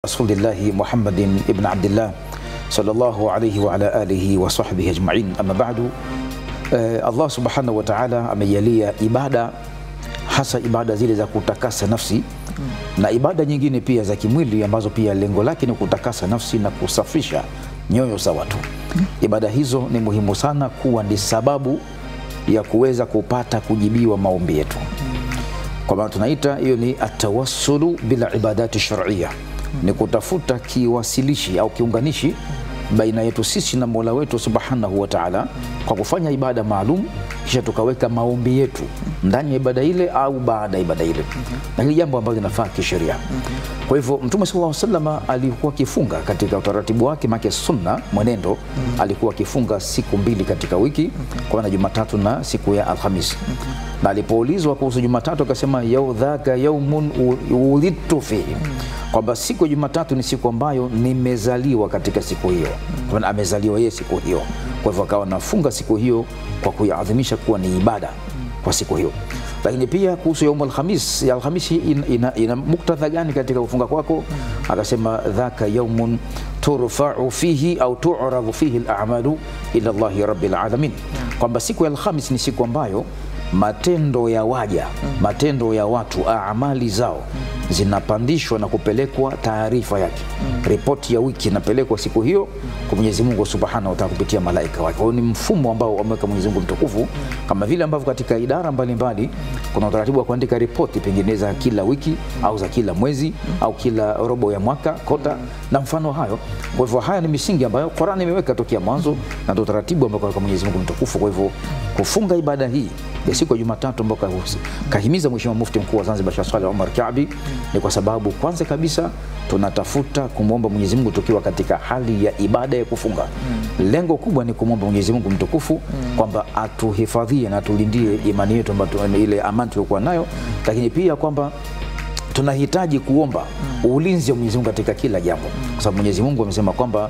Rasulillahi Muhammadin ibn Abdillah sallallahu alayhi wa ala alihi wa sahbihi ajma'in. Amma ba'du, Allah subhanahu wa ta'ala amejalia ibada, hasa ibada zile za kutakasa nafsi na ibada nyingine pia za kimwili ambazo pia lengo lake ni kutakasa nafsi na kusafisha nyoyo za watu. Ibada hizo ni muhimu sana kuwa ni sababu ya kuweza kupata kujibiwa maombi yetu. Kwa maana tunaita hiyo ni atawassulu bila ibadati shar'iyya, ni kutafuta kiwasilishi au kiunganishi baina yetu sisi na Mola wetu subhanahu wa ta'ala kwa kufanya ibada maalum, kisha tukaweka maombi yetu ndani ya ibada ile au baada ya ibada ile. Na hili jambo ambalo linafaa kisheria. Kwa hivyo Mtume sallallahu alaihi wasallam alikuwa akifunga katika utaratibu wake, maana sunna mwenendo, alikuwa akifunga siku mbili katika wiki, kwa maana Jumatatu na siku ya Alhamisi. Na alipoulizwa kuhusu Jumatatu akasema yaudhaka yaumun ulidtu fihi, kwamba siku ya Jumatatu ni siku ambayo nimezaliwa katika siku hiyo, kwa maana amezaliwa yeye siku hiyo. Kwa hivyo akawa nafunga siku hiyo kwa kuiadhimisha kuwa ni ibada kwa siku hiyo. Lakini pia kuhusu yaumul khamis, ya Alhamisi ina muktadha gani katika kufunga kwako? Akasema dhaka yaumun turfa'u fihi au tu'radu fihi al-a'malu ila Allahi rabbil alamin, kwamba siku ya Alhamisi ni siku ambayo matendo ya waja, matendo ya watu, amali zao zinapandishwa na kupelekwa taarifa yake. Ripoti ya wiki inapelekwa siku hiyo kwa Mwenyezi Mungu Subhanahu wa Ta'ala kupitia malaika wake. Kwa ni mfumo ambao ameweka Mwenyezi Mungu mtukufu, kama vile ambavyo katika idara mbalimbali kuna utaratibu wa kuandika ripoti pengine za kila wiki au za kila mwezi au kila robo ya mwaka, kota na mfano hayo. Kwa hivyo haya ni misingi ambayo Qur'an imeweka tokea mwanzo na ndio utaratibu ambao kwa Mwenyezi Mungu mtukufu. Kwa hivyo kufunga ibada hii ya siku ya Jumatatu ambayo kahimiza Mheshimiwa Mufti Mkuu wa Zanzibar Sheikh Saleh Omar Kaabi, ni kwa sababu kwanza kabisa tunatafuta kumwomba Mwenyezi Mungu tukiwa katika hali ya ibada ya kufunga. Lengo kubwa ni kumwomba Mwenyezi Mungu mtukufu kwamba atuhifadhie na tulindie imani yetu ambayo ile amani tuliyokuwa nayo, lakini pia kwamba tunahitaji kuomba ulinzi wa Mwenyezi Mungu katika kila jambo, kwa sababu Mwenyezi Mungu amesema kwamba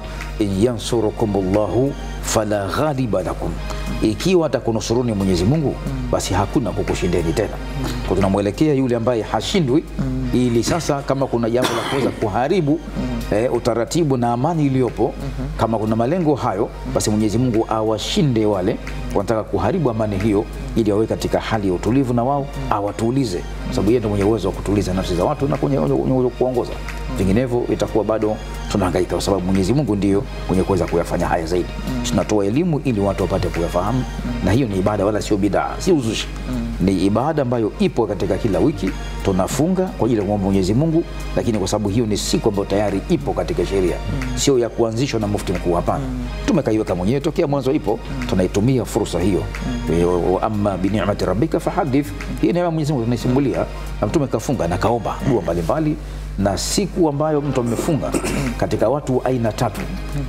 yansurukumullahu fala ghaliba lakum, ikiwa atakunusuruni Mwenyezi Mungu basi hakuna kukushindeni tena. Kwa tunamwelekea yule ambaye hashindwi, ili sasa kama kuna jambo la kuweza kuharibu utaratibu na amani iliyopo, kama kuna malengo hayo, basi Mwenyezi Mungu awashinde wale wanataka kuharibu amani hiyo, ili wawe katika hali ya utulivu na wao awatulize, sababu yeye ndiye mwenye uwezo wa kutuliza nafsi za watu na mwenye uwezo kuongoza. Vinginevyo itakuwa bado tunahangaika, kwa sababu Mwenyezi Mungu ndio mwenye kuweza kuyafanya haya zaidi. Tunatoa elimu ili watu wapate kuyafahamu, na hiyo ni ibada wala sio bid'a, si uzushi. Ni ibada ambayo ipo katika kila wiki, tunafunga kwa ajili ya kumwomba Mwenyezi Mungu, lakini kwa sababu hiyo ni siku ambayo tayari ipo katika sheria, sio ya kuanzishwa na mufti mkuu, hapana. Tumekaiweka mwenyewe tokea mwanzo, ipo, tunaitumia fursa hiyo. Amma bi ni'mati rabbika fahadith, hii neema Mwenyezi Mungu tunasimulia, na mtume kafunga na kaomba dua mbalimbali. Na siku ambayo mtu amefunga katika watu aina tatu,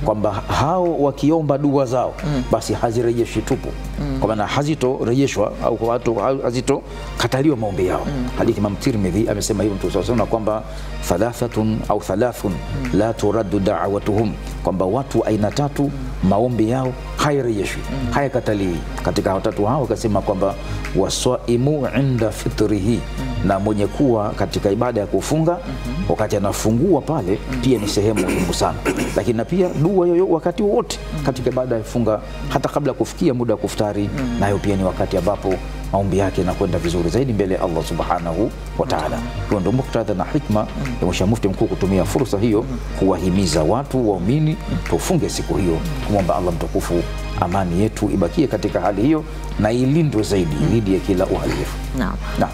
kwamba hao wakiomba dua zao basi hazirejeshi tupu, kwa maana hazitorejeshwa au kwa watu hazito kataliwa maombi yao. Hadithi Imam Tirmidhi amesema hivyo Mtume sallallahu alayhi wasallam kwamba thalathun la turaddu da'watuhum, kwamba watu aina tatu maombi yao hayarejeshwi, hayakataliwi. Katika watatu hao akasema kwamba wasaimu inda fitrihi, na mwenye kuwa katika ibada ya kufunga wakati anafungua pale pia ni sehemu muhimu sana. Lakini na pia dua yoyo wakati wote katika ibada ya kufunga, hata kabla kufikia muda wa kuftari, nayo pia ni wakati ambapo maombi yake yanakwenda vizuri zaidi mbele ya Allah subhanahu wa ta'ala. Hiyo ndio muktadha na hikma ya Mheshimiwa Mufti Mkuu kutumia fursa hiyo kuwahimiza watu waumini tufunge siku hiyo, kumwomba Allah mtukufu amani yetu ibakie katika hali hiyo na ilindwe zaidi dhidi ya kila uhalifu. Naam.